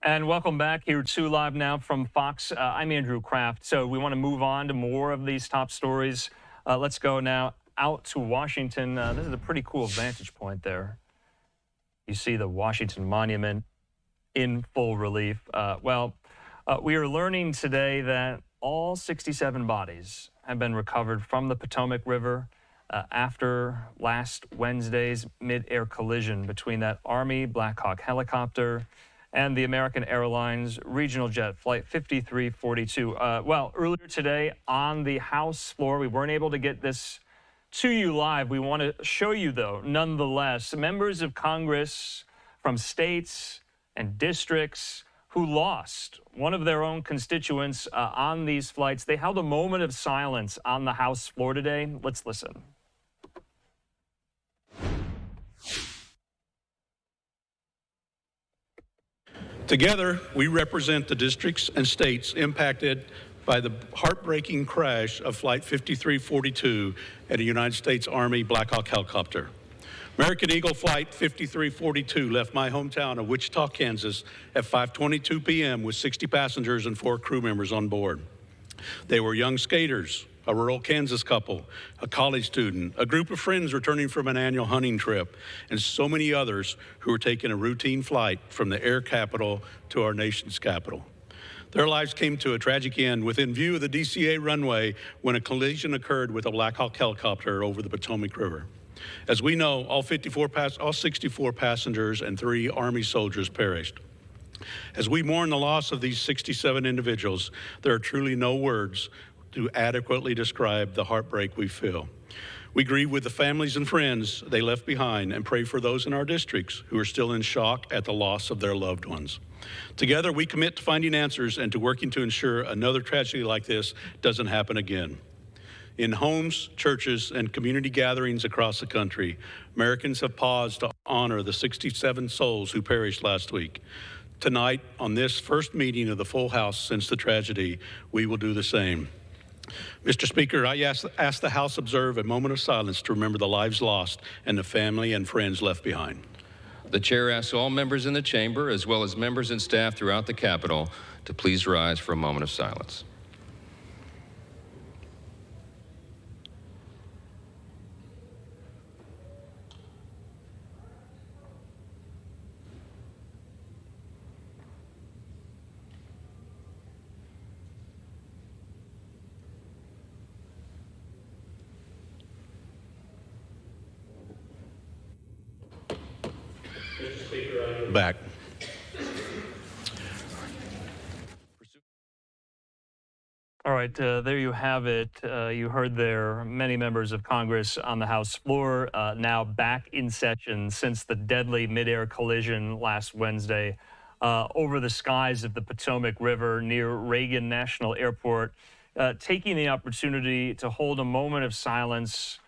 And welcome back here to Live Now from Fox. I'm Andrew Kraft. So we want to move on to more of these top stories. Let's go now out to Washington. This is a pretty cool vantage point there. You see the Washington Monument in full relief. We are learning today that all 67 bodies have been recovered from the Potomac River after last Wednesday's mid-air collision between that Army Black Hawk helicopter and the American Airlines regional jet flight 5342. Earlier today on the House floor, we weren't able to get this to you live. We want to show you, though, nonetheless, members of Congress from states and districts who lost one of their own constituents on these flights. They held a moment of silence on the House floor today. Let's listen. Together, we represent the districts and states impacted by the heartbreaking crash of Flight 5342 at a United States Army Black Hawk helicopter. American Eagle Flight 5342 left my hometown of Wichita, Kansas at 5:22 p.m. with 60 passengers and 4 crew members on board. They were young skaters, a rural Kansas couple, a college student, a group of friends returning from an annual hunting trip, and so many others who were taking a routine flight from the air capital to our nation's capital. Their lives came to a tragic end within view of the DCA runway when a collision occurred with a Black Hawk helicopter over the Potomac River. As we know, all 64 passengers and 3 Army soldiers perished. As we mourn the loss of these 67 individuals, there are truly no words to adequately describe the heartbreak we feel. We grieve with the families and friends they left behind and pray for those in our districts who are still in shock at the loss of their loved ones. Together, we commit to finding answers and to working to ensure another tragedy like this doesn't happen again. In homes, churches, and community gatherings across the country, Americans have paused to honor the 67 souls who perished last week. Tonight, on this first meeting of the full House since the tragedy, we will do the same. Mr. Speaker, I ask the House observe a moment of silence to remember the lives lost and the family and friends left behind. The chair asks all members in the chamber, as well as members and staff throughout the Capitol, to please rise for a moment of silence. Back. All right, there you have it. You heard there many members of Congress on the House floor now back in session since the deadly midair collision last Wednesday over the skies of the Potomac River near Reagan National Airport, taking the opportunity to hold a moment of silence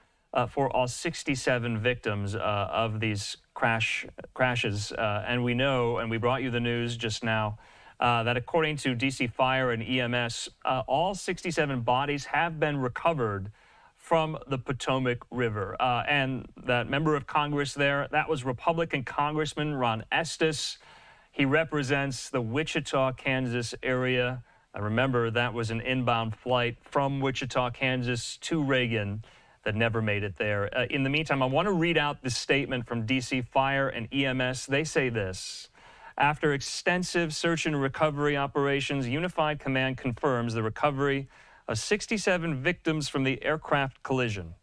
for all 67 victims of these crashes. And we know, and we brought you the news just now, that according to DC Fire and EMS, all 67 bodies have been recovered from the Potomac River. And that member of Congress there, that was Republican Congressman Ron Estes. He represents the Wichita, Kansas area. Remember, that was an inbound flight from Wichita, Kansas to Reagan that never made it there. In the meantime, I want to read out this statement from DC Fire and EMS. They say this: after extensive search and recovery operations, Unified Command confirms the recovery of 67 victims from the aircraft collision.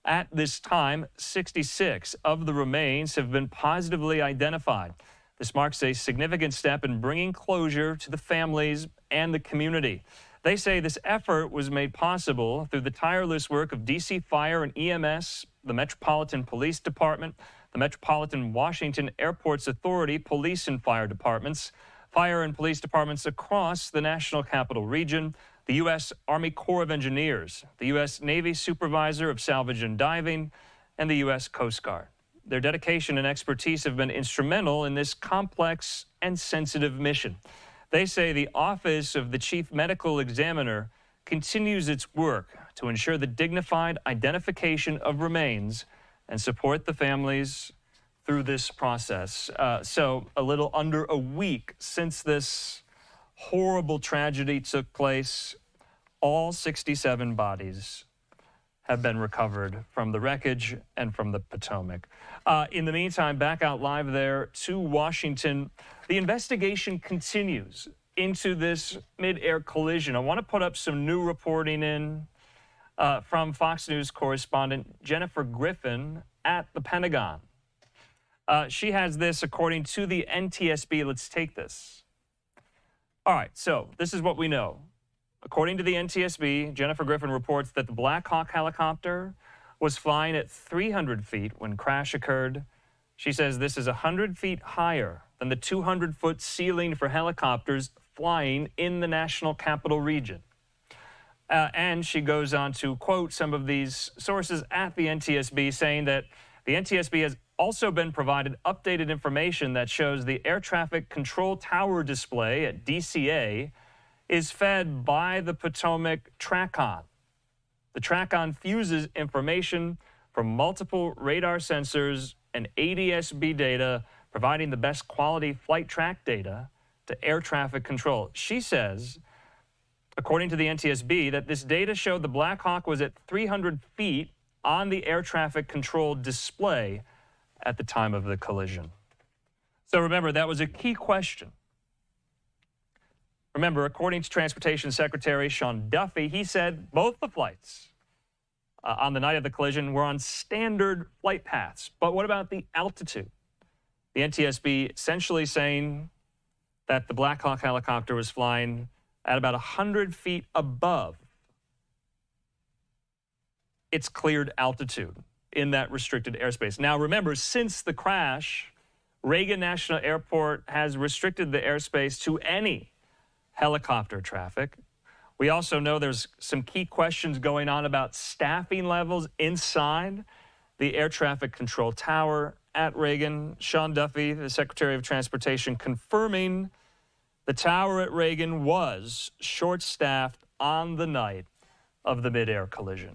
At this time, 66 of the remains have been positively identified. This marks a significant step in bringing closure to the families and the community. They say this effort was made possible through the tireless work of DC Fire and EMS, the Metropolitan Police Department, the Metropolitan Washington Airports Authority, police and fire departments, fire and police departments across the National Capital Region, the U.S. Army Corps of Engineers, the U.S. Navy Supervisor of Salvage and Diving, and the U.S. Coast Guard. Their dedication and expertise have been instrumental in this complex and sensitive mission. They say the Office of the Chief Medical Examiner continues its work to ensure the dignified identification of remains and support the families through this process. So a little under a week since this horrible tragedy took place, all 67 bodies have been recovered from the wreckage and from the Potomac. In the meantime, back out live there to Washington, the investigation continues into this mid-air collision. I want to put up some new reporting in from Fox News correspondent Jennifer Griffin at the Pentagon. She has this according to the NTSB. Let's take this. All right, so this is what we know. According to the NTSB, Jennifer Griffin reports that the Black Hawk helicopter was flying at 300 feet when crash occurred. She says this is 100 feet higher than the 200-foot ceiling for helicopters flying in the National Capital Region. And she goes on to quote some of these sources at the NTSB, saying that the NTSB has also been provided updated information that shows the air traffic control tower display at DCA is fed by the Potomac TRACON. The TRACON fuses information from multiple radar sensors and ADS-B data, providing the best quality flight track data to air traffic control. She says, according to the NTSB, that this data showed the Black Hawk was at 300 feet on the air traffic control display at the time of the collision. So remember, that was a key question. Remember, according to Transportation Secretary Sean Duffy, he said both the flights on the night of the collision were on standard flight paths. But what about the altitude? The NTSB essentially saying that the Black Hawk helicopter was flying at about 100 feet above its cleared altitude in that restricted airspace. Now, remember, since the crash, Reagan National Airport has restricted the airspace to any helicopter traffic. We also know there's some key questions going on about staffing levels inside the air traffic control tower at Reagan. Sean Duffy, the Secretary of Transportation, confirming the tower at Reagan was short-staffed on the night of the mid-air collision.